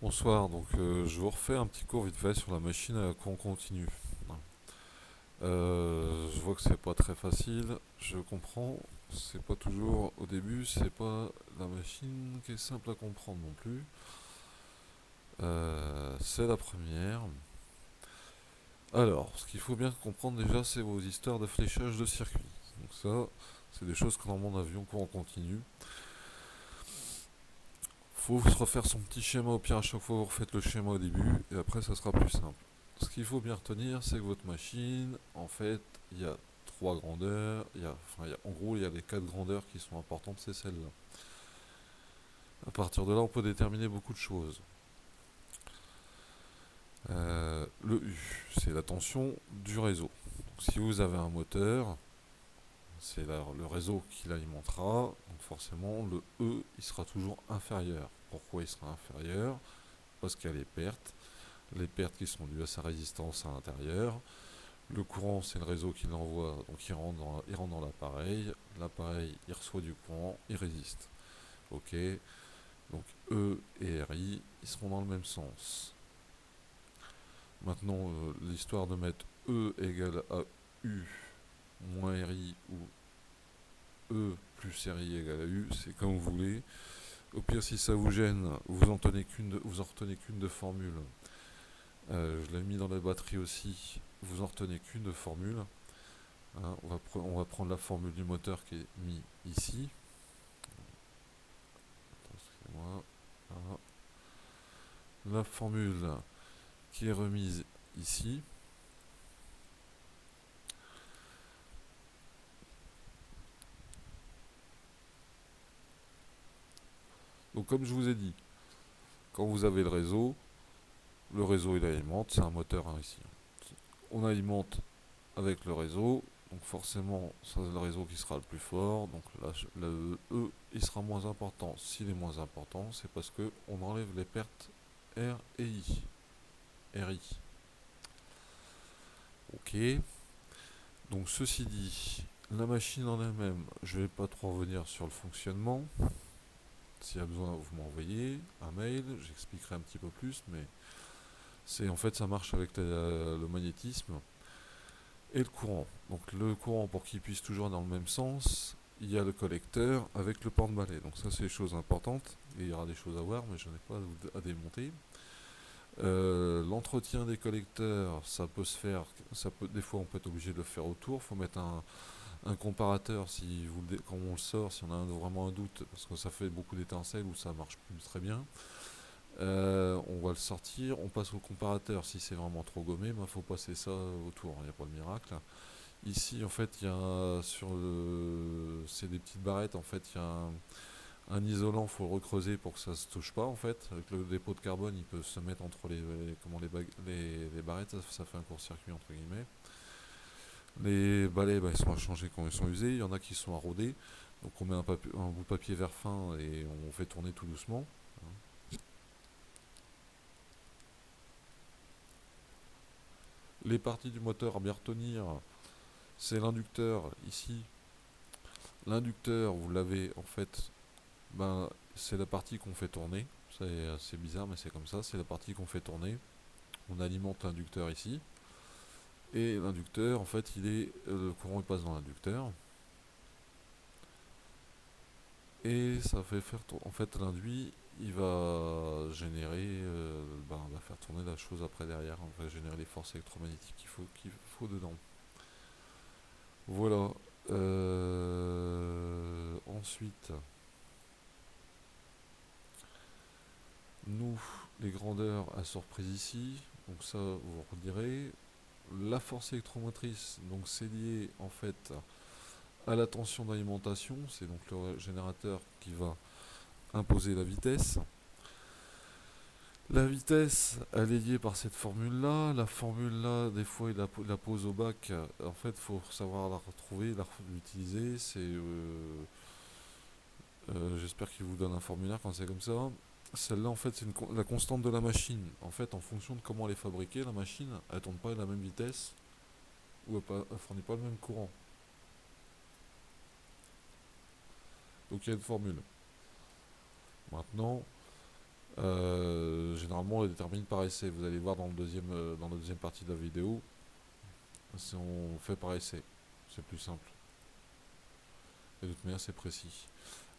Bonsoir, je vous refais un petit cours vite fait sur la machine à courant continu. Je vois que c'est pas très facile, je comprends, c'est pas toujours au début, c'est pas la machine qui est simple à comprendre non plus. C'est la première. Alors, ce qu'il faut bien comprendre déjà, c'est vos histoires de fléchage de circuit. Donc ça, c'est des choses que dans mon avion courant continu. Faut se refaire son petit schéma au pire à chaque fois vous refaites le schéma au début et après ça sera plus simple. Ce qu'il faut bien retenir, c'est que votre machine, en fait, il y a trois grandeurs. En gros, il y a les quatre grandeurs qui sont importantes, c'est celle-là. À partir de là, on peut déterminer beaucoup de choses. Le U, c'est la tension du réseau. Donc, si vous avez un moteur, c'est le réseau qui l'alimentera. Donc forcément, le E, il sera toujours inférieur. Pourquoi il sera inférieur? Parce qu'il y a les pertes qui sont dues à sa résistance à l'intérieur. Le courant, c'est le réseau qui l'envoie, donc il rentre dans l'appareil. L'appareil, il reçoit du courant, il résiste. Ok. Donc E et RI, ils seront dans le même sens. Maintenant, l'histoire de mettre E égale à U moins RI ou E plus RI égale à U, c'est comme vous voulez. Au pire, si ça vous gêne, vous en retenez qu'une de formule. Je l'ai mis dans la batterie aussi. Vous en retenez qu'une de formule. Hein, on va prendre la formule du moteur qui est mise ici. Excusez-moi. Voilà. La formule qui est remise ici. Donc comme je vous ai dit, quand vous avez le réseau il alimente, c'est un moteur ici. On alimente avec le réseau, donc forcément c'est le réseau qui sera le plus fort, donc le E il sera moins important. S'il est moins important, c'est parce que on enlève les pertes R et I. RI. Ok. Donc ceci dit, la machine en elle-même, je ne vais pas trop revenir sur le fonctionnement. S'il y a besoin, vous m'envoyez un mail, j'expliquerai un petit peu plus, mais c'est en fait ça marche avec le magnétisme et le courant. Donc le courant, pour qu'il puisse toujours dans le même sens, il y a le collecteur avec le porte-balai. Donc ça c'est des choses importantes, et il y aura des choses à voir, mais je n'ai pas à démonter. L'entretien des collecteurs, ça peut se faire, des fois on peut être obligé de le faire autour, il faut mettre un comparateur si quand on le sort, si on a vraiment un doute, parce que ça fait beaucoup d'étincelles ou ça marche plus très bien. On va le sortir, on passe au comparateur. Si c'est vraiment trop gommé, il faut passer ça autour, il n'y a pas de miracle. Ici, en fait, il y a c'est des petites barrettes. En fait, il y a un isolant, il faut le recreuser pour que ça se touche pas. En fait, avec le dépôt de carbone, il peut se mettre entre les barrettes. Ça fait un court-circuit entre guillemets. Les balais, ils sont à changer quand ils sont usés. Il y en a qui sont à roder. Donc on met un bout de papier vert fin et on fait tourner tout doucement. Les parties du moteur à bien retenir, c'est l'inducteur ici. L'inducteur, vous l'avez en fait, c'est la partie qu'on fait tourner. C'est assez bizarre, mais c'est comme ça. C'est la partie qu'on fait tourner. On alimente l'inducteur ici. Et l'inducteur, en fait, le courant il passe dans l'inducteur. Et ça fait faire en fait l'induit il va générer va faire tourner la chose après derrière, on va générer les forces électromagnétiques qu'il faut dedans. Voilà. Ensuite, nous, les grandeurs à surprise ici, donc ça vous redirez. La force électromotrice, donc c'est lié en fait à la tension d'alimentation, c'est donc le générateur qui va imposer la vitesse. La vitesse, elle est liée par cette formule-là. La formule-là, des fois, il la pose au bac. En fait, il faut savoir la retrouver, l'utiliser. J'espère qu'il vous donne un formulaire quand c'est comme ça. Celle-là, en fait, c'est la constante de la machine. En fait, en fonction de comment elle est fabriquée, la machine, elle tourne pas à la même vitesse ou elle fournit pas le même courant. Donc, il y a une formule. Maintenant, généralement on les détermine par essai. Vous allez voir dans la deuxième partie de la vidéo, on fait par essai. C'est plus simple. Et de toute manière, c'est précis.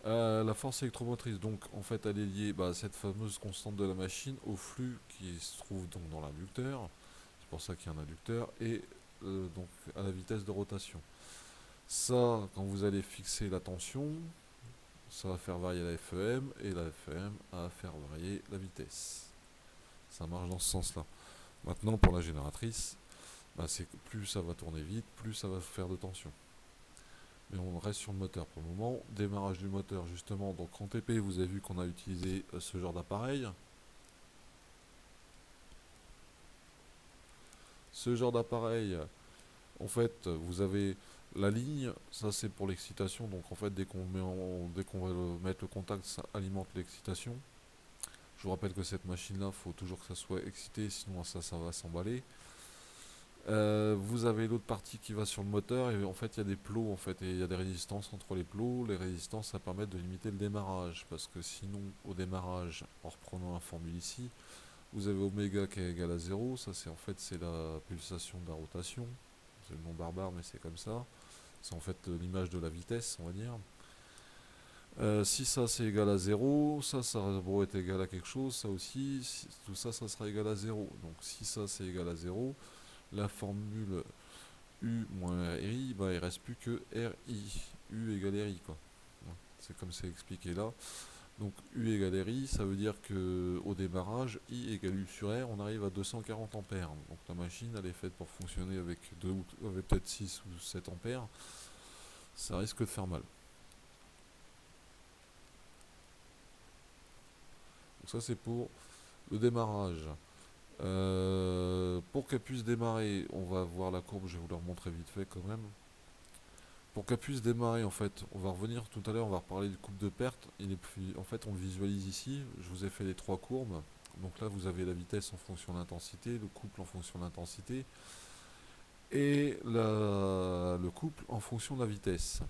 La force électromotrice, donc en fait, elle est liée à cette fameuse constante de la machine au flux qui se trouve donc dans l'inducteur. C'est pour ça qu'il y a un inducteur. Et donc à la vitesse de rotation. Ça, quand vous allez fixer la tension, ça va faire varier la FEM. Et la FEM va faire varier la vitesse. Ça marche dans ce sens-là. Maintenant, pour la génératrice, c'est que plus ça va tourner vite, plus ça va faire de tension. Mais on reste sur le moteur pour le moment. Démarrage du moteur justement. Donc en TP, vous avez vu qu'on a utilisé ce genre d'appareil. Ce genre d'appareil, en fait, vous avez la ligne. Ça c'est pour l'excitation. Donc en fait, dès qu'on va mettre le contact, ça alimente l'excitation. Je vous rappelle que cette machine-là, il faut toujours que ça soit excité, sinon ça va s'emballer. Vous avez l'autre partie qui va sur le moteur et en fait il y a des plots en fait et il y a des résistances entre les plots. Les résistances ça permet de limiter le démarrage parce que sinon au démarrage, en reprenant la formule ici, vous avez oméga qui est égal à 0. Ça c'est la pulsation de la rotation. C'est le nom barbare mais c'est comme ça. C'est en fait l'image de la vitesse on va dire. Si ça c'est égal à 0, ça va être égal à quelque chose, ça aussi, tout ça ça sera égal à 0. Donc si ça c'est égal à 0, la formule U moins RI, il ne reste plus que RI. U égale RI, quoi. C'est comme c'est expliqué là. Donc U égale RI, ça veut dire que au démarrage, I égale U sur R, on arrive à 240 ampères. Donc la machine, elle est faite pour fonctionner avec peut-être 6 ou 7 ampères. Ça risque de faire mal. Donc ça, c'est pour le démarrage. Pour qu'elle puisse démarrer, on va voir la courbe, je vais vous la remontrer vite fait quand même. Pour qu'elle puisse démarrer, en fait, on va revenir tout à l'heure, on va reparler du couple de perte. En fait, on le visualise ici. Je vous ai fait les trois courbes. Donc là, vous avez la vitesse en fonction de l'intensité, le couple en fonction de l'intensité, et le couple en fonction de la vitesse.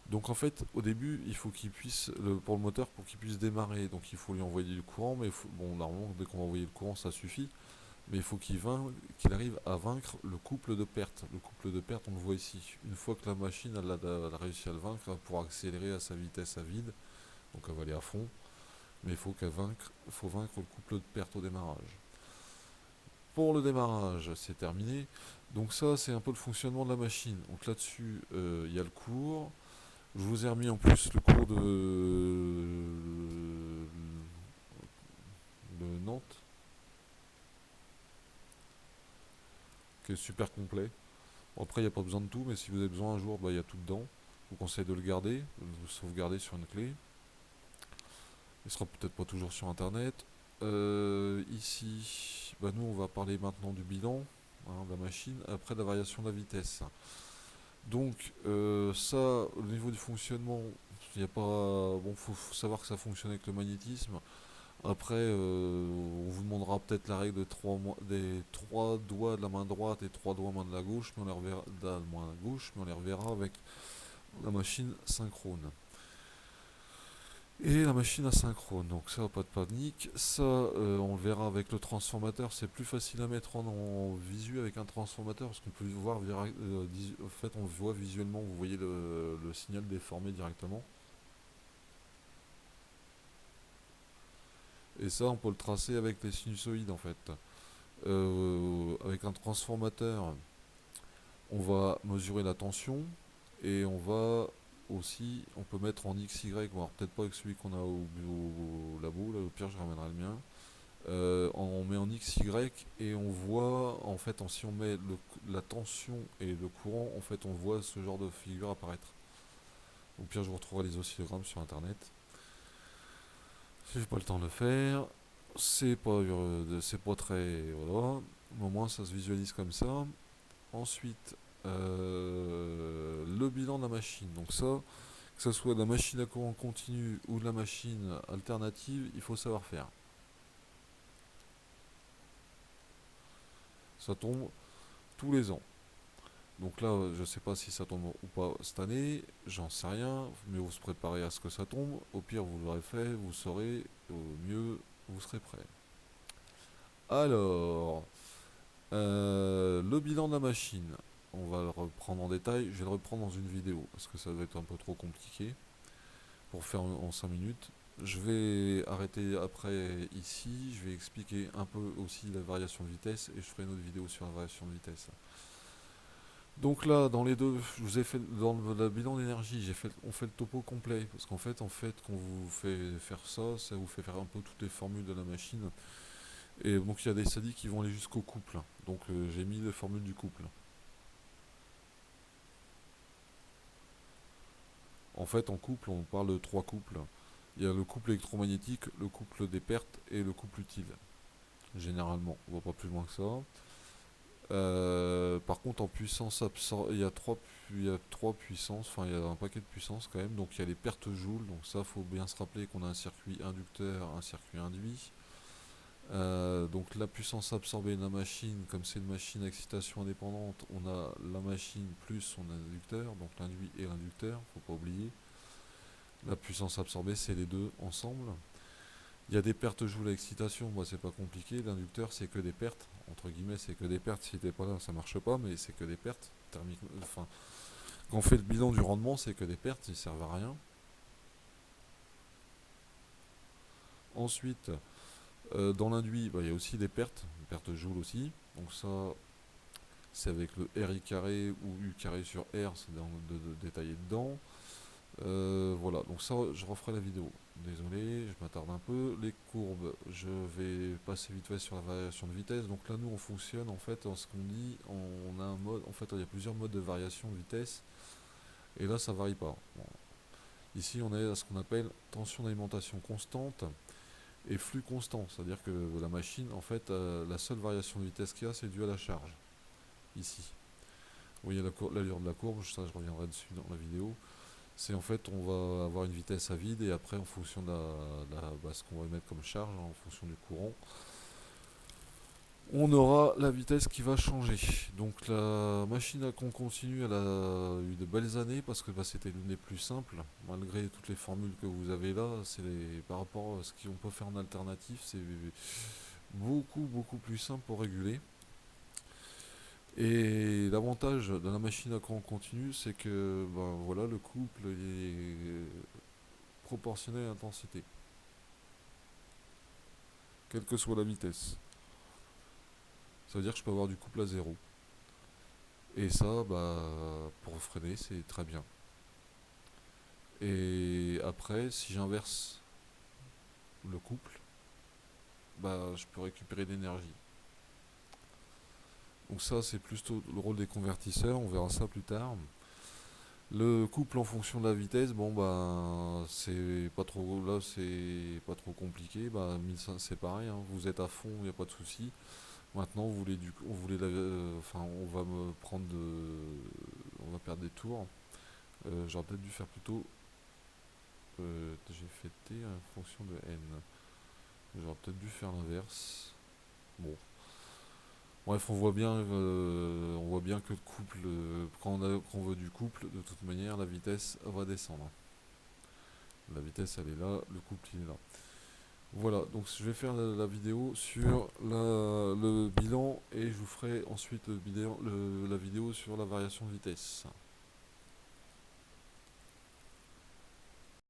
Donc en fait, au début, il faut qu'il puisse, pour le moteur, pour qu'il puisse démarrer, donc il faut lui envoyer du courant, mais bon, normalement, dès qu'on va envoyer le courant, ça suffit. Mais il faut qu'il arrive à vaincre le couple de perte. Le couple de perte, on le voit ici. Une fois que la machine elle a réussi à le vaincre, elle va pouvoir accélérer à sa vitesse à vide. Donc elle va aller à fond. Mais il faut vaincre le couple de perte au démarrage. Pour le démarrage, c'est terminé. Donc ça, c'est un peu le fonctionnement de la machine. Donc là-dessus, il y a le cours. Je vous ai remis en plus le cours de Nantes, qui est super complet. Bon, après, il n'y a pas besoin de tout, mais si vous avez besoin un jour, il y a tout dedans. Je vous conseille de le garder, de le sauvegarder sur une clé. Il sera peut-être pas toujours sur internet. Ici, nous on va parler maintenant du bilan de la machine, après la variation de la vitesse. Donc ça, au niveau du fonctionnement, il n'y a pas. Bon, faut savoir que ça fonctionne avec le magnétisme. Après, on vous demandera peut-être la règle des trois doigts de la main droite et trois doigts de la main de la gauche, mais on les reverra, de la main gauche, mais on les reverra avec la machine synchrone. Et la machine asynchrone, donc ça, pas de panique. Ça, on le verra avec le transformateur. C'est plus facile à mettre en visu avec un transformateur parce qu'on peut voir, en fait, on le voit visuellement. Vous voyez le signal déformé directement. Et ça, on peut le tracer avec les sinusoïdes en fait. Avec un transformateur, on va mesurer la tension et on peut mettre en XY, alors peut-être pas avec celui qu'on a au labo, là au pire je ramènerai le mien. On met en XY et on voit en fait si on met la tension et le courant, en fait on voit ce genre de figure apparaître. Au pire je vous retrouverai les oscillogrammes sur internet. Si j'ai pas le temps de le faire, c'est pas très. Voilà. Au moins ça se visualise comme ça. Ensuite, le bilan de la machine. Donc ça, que ce soit de la machine à courant continu ou de la machine alternative, il faut savoir faire. Ça tombe tous les ans. Donc là, je ne sais pas si ça tombe ou pas cette année, j'en sais rien, mais vous se préparez à ce que ça tombe. Au pire, vous l'aurez fait, vous saurez au mieux vous serez prêts. Alors, le bilan de la machine, on va le reprendre en détail. Je vais le reprendre dans une vidéo parce que ça va être un peu trop compliqué pour faire en 5 minutes. Je vais arrêter après ici. Je vais expliquer un peu aussi la variation de vitesse et je ferai une autre vidéo sur la variation de vitesse. Donc là, dans les deux, je vous ai fait dans le bilan d'énergie, on fait le topo complet parce qu'en fait, quand vous fait faire ça, ça vous fait faire un peu toutes les formules de la machine. Et donc il y a des stadies qui vont aller jusqu'au couple. Donc j'ai mis les formules du couple. En fait, en couple, on parle de trois couples. Il y a le couple électromagnétique, le couple des pertes et le couple utile. Généralement, on va pas plus loin que ça. Par contre, en puissance il y a trois puissances, enfin il y a un paquet de puissances quand même. Donc il y a les pertes joules, donc ça faut bien se rappeler qu'on a un circuit inducteur, un circuit induit. Donc la puissance absorbée de la machine, comme c'est une machine à excitation indépendante, on a la machine plus son inducteur, donc l'induit et l'inducteur, faut pas oublier. La puissance absorbée, c'est les deux ensemble. Il y a des pertes joules à excitation, moi c'est pas compliqué. L'inducteur, c'est que des pertes, entre guillemets, c'est que des pertes. Si t'es pas là, ça marche pas, mais c'est que des pertes thermiques. Enfin, quand on fait le bilan du rendement, c'est que des pertes, ils servent à rien. Ensuite, dans l'induit, bah, il y a aussi des pertes joules aussi. Donc ça, c'est avec le RI carré ou U carré sur R, c'est de détailler dedans. Voilà, donc ça, je referai la vidéo. Désolé, je m'attarde un peu. Les courbes, je vais passer vite fait sur la variation de vitesse. Donc là, nous, on fonctionne en fait en ce qu'on dit. On a un mode, en fait, il y a plusieurs modes de variation de vitesse. Et là, ça varie pas. Bon. Ici, on est à ce qu'on appelle tension d'alimentation constante et flux constant. C'est-à-dire que la machine, en fait, la seule variation de vitesse qu'il y a, c'est dû à la charge. Ici. Vous voyez l'allure de la courbe, ça, je reviendrai dessus dans la vidéo. C'est en fait, on va avoir une vitesse à vide et après, en fonction de ce qu'on va mettre comme charge, en fonction du courant, on aura la vitesse qui va changer. Donc la machine à con continue, elle a eu de belles années parce que bah, c'était l'une des plus simples. Malgré toutes les formules que vous avez là, par rapport à ce qu'on peut faire en alternatif, c'est beaucoup plus simple pour réguler. Et l'avantage de la machine à courant continu, c'est que ben, voilà, le couple est proportionnel à l'intensité, quelle que soit la vitesse. Ça veut dire que je peux avoir du couple à zéro. Et ça, bah, pour freiner, c'est très bien. Et après, si j'inverse le couple, bah, je peux récupérer de l'énergie. Donc ça, c'est plutôt le rôle des convertisseurs, on verra ça plus tard. Le couple en fonction de la vitesse, bon bah c'est pas trop là, c'est pas trop compliqué. Bah 1500 c'est pareil, hein, vous êtes à fond, il n'y a pas de souci. Maintenant, enfin, on va me prendre on va perdre des tours. J'aurais peut-être dû faire plutôt, j'ai fait T en fonction de N. J'aurais peut-être dû faire l'inverse. Bon, bref, on voit bien que le couple, quand on veut du couple, de toute manière, la vitesse va descendre. La vitesse, elle est là, le couple, il est là. Voilà, donc je vais faire la vidéo sur le bilan et je vous ferai ensuite la vidéo sur la variation de vitesse.